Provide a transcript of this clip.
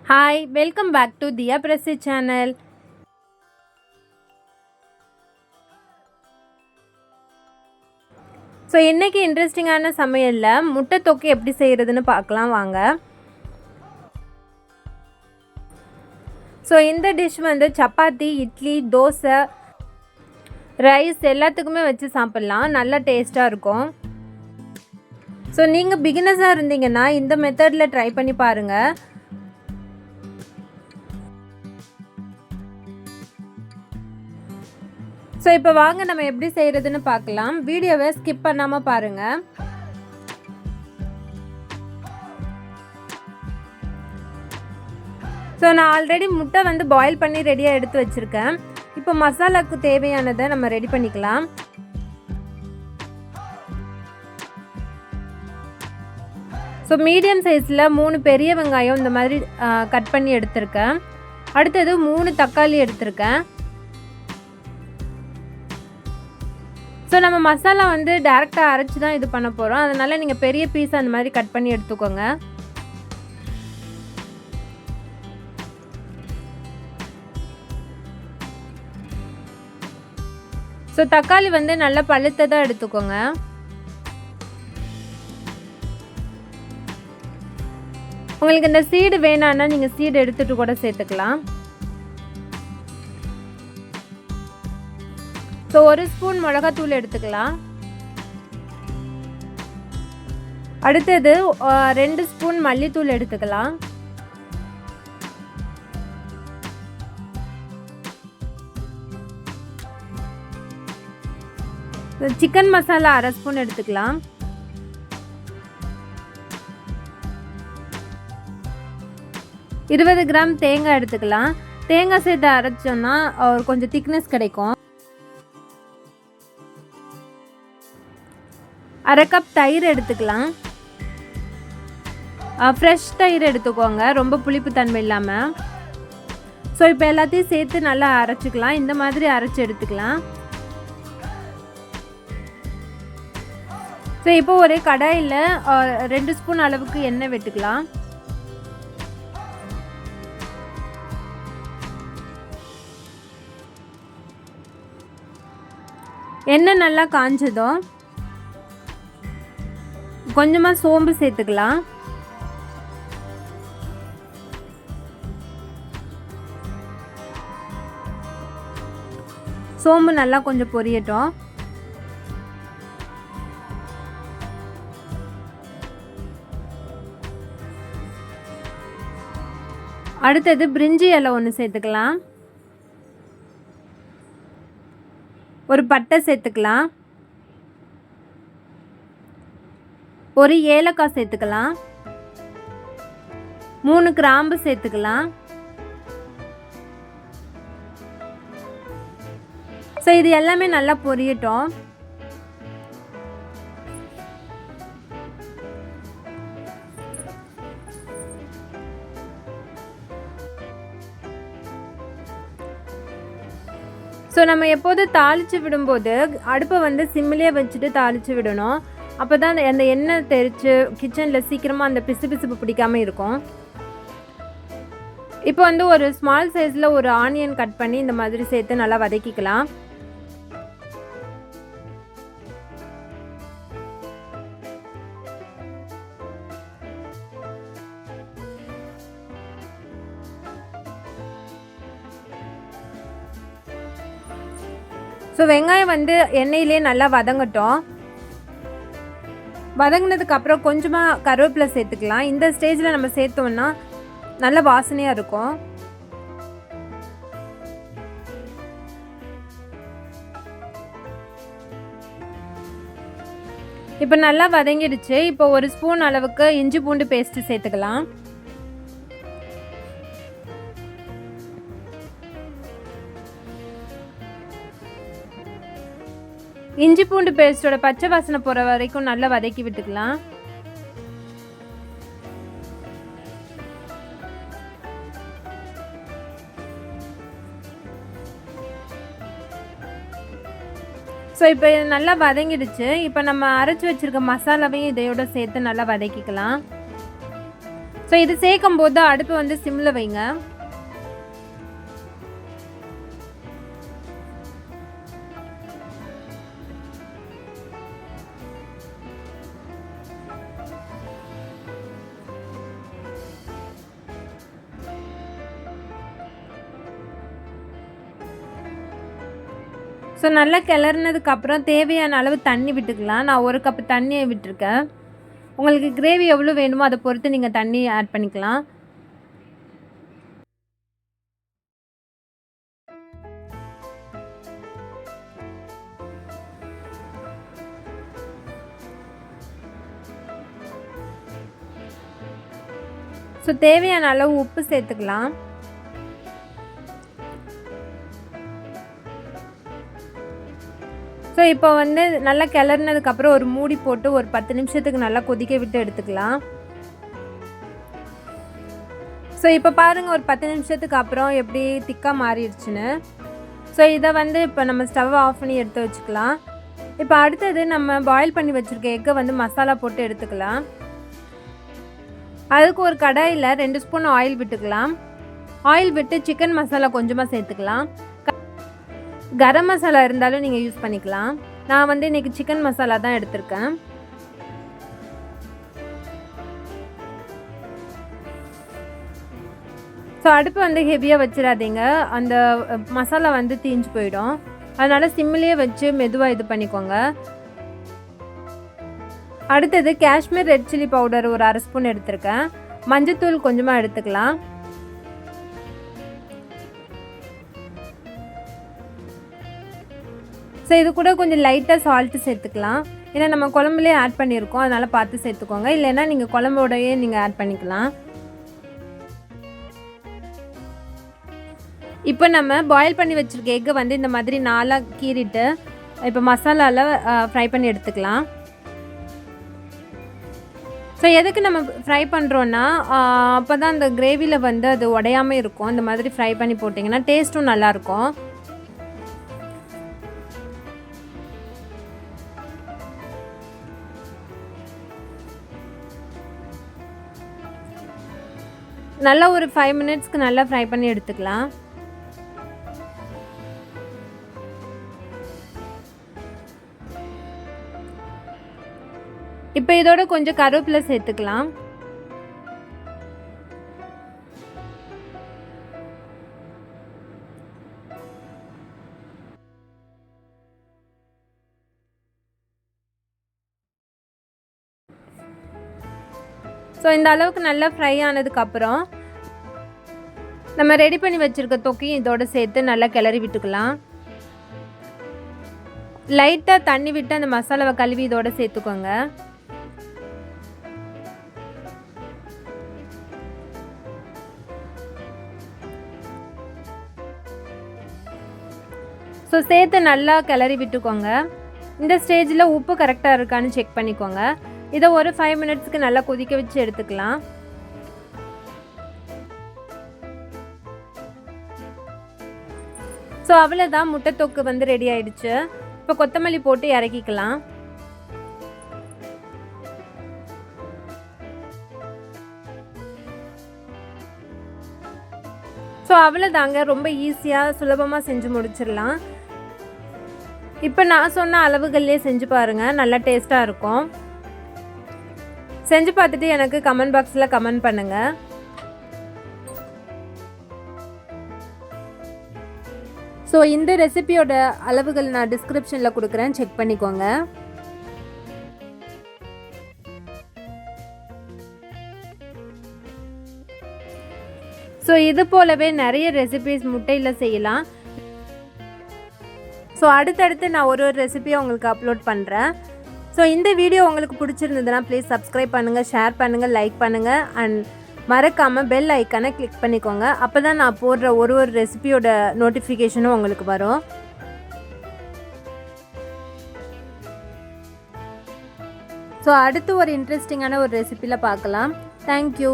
Hi, welcome back to Diya Presi channel. So இன்றைக்கி இன்ட்ரெஸ்டிங்கான சமையலில் முட்டை தொக்கு எப்படி செய்கிறதுன்னு பார்க்கலாம் வாங்க. ஸோ இந்த டிஷ் வந்து சப்பாத்தி, இட்லி, தோசை, ரைஸ் எல்லாத்துக்குமே வச்சு சாப்பிட்லாம். நல்லா டேஸ்ட்டாக இருக்கும். ஸோ நீங்கள் பிகினர்ஸாக இருந்தீங்கன்னா இந்த மெத்தடில் ட்ரை பண்ணி பாருங்கள். ஸோ இப்போ வாங்க நம்ம எப்படி செய்கிறதுன்னு பார்க்கலாம். வீடியோவை ஸ்கிப் பண்ணாமல் பாருங்கள். ஸோ நான் ஆல்ரெடி முட்டை வந்து பாயில் பண்ணி ரெடியாக எடுத்து வச்சுருக்கேன். இப்போ மசாலாவுக்கு தேவையானதை நம்ம ரெடி பண்ணிக்கலாம். ஸோ மீடியம் சைஸில் 3 பெரிய வெங்காயம் இந்த மாதிரி கட் பண்ணி எடுத்திருக்கேன். அடுத்தது 3 தக்காளி எடுத்திருக்கேன். ஸோ நம்ம மசாலா வந்து டேரெக்டாக அரைச்சி தான் இது பண்ண போகிறோம். அதனால் நீங்கள் பெரிய பீஸ் அந்த மாதிரி கட் பண்ணி எடுத்துக்கோங்க. ஸோ தக்காளி வந்து நல்லா பழுத்ததாக எடுத்துக்கோங்க. உங்களுக்கு இந்த சீடு வேணான்னா நீங்கள் சீடு எடுத்துகிட்டு கூட சேர்த்துக்கலாம். ஸோ 1 ஸ்பூன் மிளகாத்தூள் எடுத்துக்கலாம். அடுத்தது 2 ஸ்பூன் மல்லித்தூள் எடுத்துக்கலாம். சிக்கன் மசாலா 1/2 ஸ்பூன் எடுத்துக்கலாம். $20 கிராம் தேங்காய் எடுத்துக்கலாம். தேங்காய் சேர்த்து அரைச்சோன்னா கொஞ்சம் திக்னஸ் கிடைக்கும். 1/2 கப் தயிர் எடுத்துக்கலாம். ஃப்ரெஷ் தயிர் எடுத்துக்கோங்க, ரொம்ப புளிப்பு தன்மை இல்லாமல். ஸோ இப்போ எல்லாத்தையும் சேர்த்து நல்லா அரைச்சிக்கலாம். இந்த மாதிரி அரைச்சி எடுத்துக்கலாம். ஸோ இப்போ ஒரு கடாயில் 2 ஸ்பூன் அளவுக்கு எண்ணெய் விட்டுக்கலாம். எண்ணெய் நல்லா காஞ்சதும் கொஞ்சமாக சோம்பு சேர்த்துக்கலாம். சோம்பு நல்லா கொஞ்சம் பொரியட்டும். அடுத்தது பிரிஞ்சி இலை 1 சேர்த்துக்கலாம். ஒரு பட்டை சேர்த்துக்கலாம். ஒரு ஏலக்காய் சேர்த்துக்கலாம். 3 கிராம்பு சேர்த்துக்கலாம். ஸோ இது எல்லாமே நல்லா பொரியட்டும். ஸோ நம்ம எப்போது தாளித்து விடும்போது அடுப்பை வந்து சிம்மிலே வச்சுட்டு தாளித்து விடணும். அப்போ தான் அந்த எண்ணெய் தெரித்து கிச்சனில் சீக்கிரமாக அந்த பிசுபிசுப்பு பிடிக்காமல் இருக்கும். இப்போ வந்து ஒரு ஸ்மால் சைஸில் ஒரு ஆனியன் கட் பண்ணி இந்த மாதிரி சேர்த்து நல்லா வதக்கிக்கலாம். ஸோ வெங்காயம் வந்து எண்ணெயிலே நல்லா வதங்கட்டும். வதங்கினதுக்கு அப்புறம் கொஞ்சமாக கருவேப்பிலை சேர்த்துக்கலாம். இந்த ஸ்டேஜில் நம்ம சேர்த்தோம்னா நல்ல வாசனையாக இருக்கும். இப்போ நல்லா வதங்கிடுச்சு. இப்போ 1 ஸ்பூன் அளவுக்கு இஞ்சி பூண்டு பேஸ்ட்டு சேர்த்துக்கலாம். இஞ்சி பூண்டு பேஸ்ட்டோட பச்சை வாசனை போகிற வரைக்கும் நல்லா வதக்கி விட்டுக்கலாம். ஸோ இப்போ நல்லா வதங்கிடுச்சு. இப்போ நம்ம அரைச்சி வச்சுருக்க மசாலாவையும் இதையோட சேர்த்து நல்லா வதக்கிக்கலாம். ஸோ இப்போ இது சேர்க்கும் போது அடுப்பு வந்து சிம்மில் வைங்க. ஸோ நல்லா கிளறினதுக்கப்புறம் தேவையான அளவு தண்ணி விட்டுக்கலாம். நான் 1 கப்பு தண்ணியை விட்டுருக்கேன். உங்களுக்கு கிரேவி எவ்வளோ வேணுமோ அதை பொறுத்து நீங்கள் தண்ணி ஆட் பண்ணிக்கலாம். ஸோ தேவையான அளவு உப்பு சேர்த்துக்கலாம். ஸோ இப்போ வந்து நல்லா கிளறினதுக்கப்புறம் ஒரு மூடி போட்டு ஒரு 10 நிமிஷத்துக்கு நல்லா கொதிக்க விட்டு எடுத்துக்கலாம். ஸோ இப்போ பாருங்கள், ஒரு 10 நிமிஷத்துக்கு அப்புறம் எப்படி திக்காக மாறிடுச்சுன்னு. ஸோ இதை வந்து இப்போ நம்ம ஸ்டவ் ஆஃப் பண்ணி எடுத்து வச்சுக்கலாம். இப்போ அடுத்தது நம்ம பாயில் பண்ணி வச்சுருக்க எக்கை வந்து மசாலா போட்டு எடுத்துக்கலாம். அதுக்கு ஒரு கடாயில் 2 ஸ்பூன் ஆயில் விட்டுக்கலாம். ஆயில் விட்டு சிக்கன் மசாலா கொஞ்சமாக சேர்த்துக்கலாம். கரம் மசாலா இருந்தாலும் நீங்கள் யூஸ் பண்ணிக்கலாம். நான் வந்து இன்றைக்கி சிக்கன் மசாலா தான் எடுத்திருக்கேன். ஸோ அடுப்பு வந்து ஹெவியாக வச்சிடாதீங்க, அந்த மசாலா வந்து தீஞ்சு போயிடும். அதனால் சிம்மிலேயே வச்சு மெதுவாக இது பண்ணிக்கோங்க. அடுத்தது காஷ்மீர் ரெட் சில்லி பவுடர் ஒரு 1/2 ஸ்பூன் எடுத்திருக்கேன். மஞ்சத்தூள் கொஞ்சமாக எடுத்துக்கலாம். ஸோ இது கூட கொஞ்சம் லைட்டாக சால்ட்டு சேர்த்துக்கலாம். ஏன்னா நம்ம குழம்புலேயே ஆட் பண்ணியிருக்கோம், அதனால் பார்த்து சேர்த்துக்கோங்க. இல்லைன்னா நீங்கள் குழம்போடையே நீங்கள் ஆட் பண்ணிக்கலாம். இப்போ நம்ம பாயில் பண்ணி வச்சுருக்க எக்கை வந்து இந்த மாதிரி 4ஆக கீறிட்டு இப்போ மசாலாவில் ஃப்ரை பண்ணி எடுத்துக்கலாம். ஸோ எதுக்கு நம்ம ஃப்ரை பண்ணுறோன்னா அப்போ தான் அந்த கிரேவியில் வந்து அது உடையாமல் இருக்கும். இந்த மாதிரி ஃப்ரை பண்ணி போட்டிங்கன்னா டேஸ்ட்டும் நல்லாயிருக்கும். நல்லா ஒரு 5 மினிட்ஸ்க்கு நல்லா ஃப்ரை பண்ணி எடுத்துக்கலாம். இப்போ இதோட கொஞ்சம் கருவேப்பிலை சேர்த்துக்கலாம். ஸோ இந்த அளவுக்கு நல்லா ஃப்ரை ஆனதுக்கப்புறம் நம்ம ரெடி பண்ணி வச்சுருக்க தொக்கையும் இதோடு சேர்த்து நல்லா கிளறி விட்டுக்கலாம். லைட்டாக தண்ணி விட்டு அந்த மசாலாவை கழுவி இதோடு சேர்த்துக்கோங்க. ஸோ சேர்த்து நல்லா கிளறி விட்டுக்கோங்க. இந்த ஸ்டேஜில் உப்பு கரெக்டாக இருக்கான்னு செக் பண்ணிக்கோங்க. இதை ஒரு 5 மினிட்ஸ்க்கு நல்லா கொதிக்க வச்சு எடுத்துக்கலாம். ஸோ அவ்வளோதான், முட்டை தொக்கு வந்து ரெடி ஆயிடுச்சு. இப்போ கொத்தமல்லி போட்டு இறக்கிக்கலாம். ஸோ அவ்வளோதாங்க, ரொம்ப ஈஸியாக சுலபமாக செஞ்சு முடிச்சிடலாம். இப்போ நான் சொன்ன அளவுகள்லேயே செஞ்சு பாருங்கள், நல்லா டேஸ்ட்டாக இருக்கும். செஞ்சு பார்த்துட்டு எனக்கு கமெண்ட் பாக்ஸில் கமெண்ட் பண்ணுங்கள். ஸோ இந்த ரெசிபியோட அளவுகள் நான் டிஸ்கிரிப்ஷனில் கொடுக்குறேன், செக் பண்ணிக்கோங்க. ஸோ இது போலவே நிறைய ரெசிபிஸ் முட்டையில் செய்யலாம். ஸோ அடுத்தடுத்து நான் ஒரு ரெசிபியை உங்களுக்கு அப்லோட் பண்ணுறேன். ஸோ இந்த வீடியோ உங்களுக்கு பிடிச்சிருந்ததுன்னா ப்ளீஸ் சப்ஸ்கிரைப் பண்ணுங்கள், ஷேர் பண்ணுங்கள், லைக் பண்ணுங்கள் அண்ட் மறக்காமல் பெல் ஐக்கானை கிளிக் பண்ணிக்கோங்க. அப்போ தான் நான் போடுற ஒரு ரெசிபியோட நோட்டிஃபிகேஷனும் உங்களுக்கு வரும். ஸோ அடுத்து ஒரு இன்ட்ரெஸ்டிங்கான ஒரு ரெசிபியில் பார்க்கலாம். தேங்க்யூ.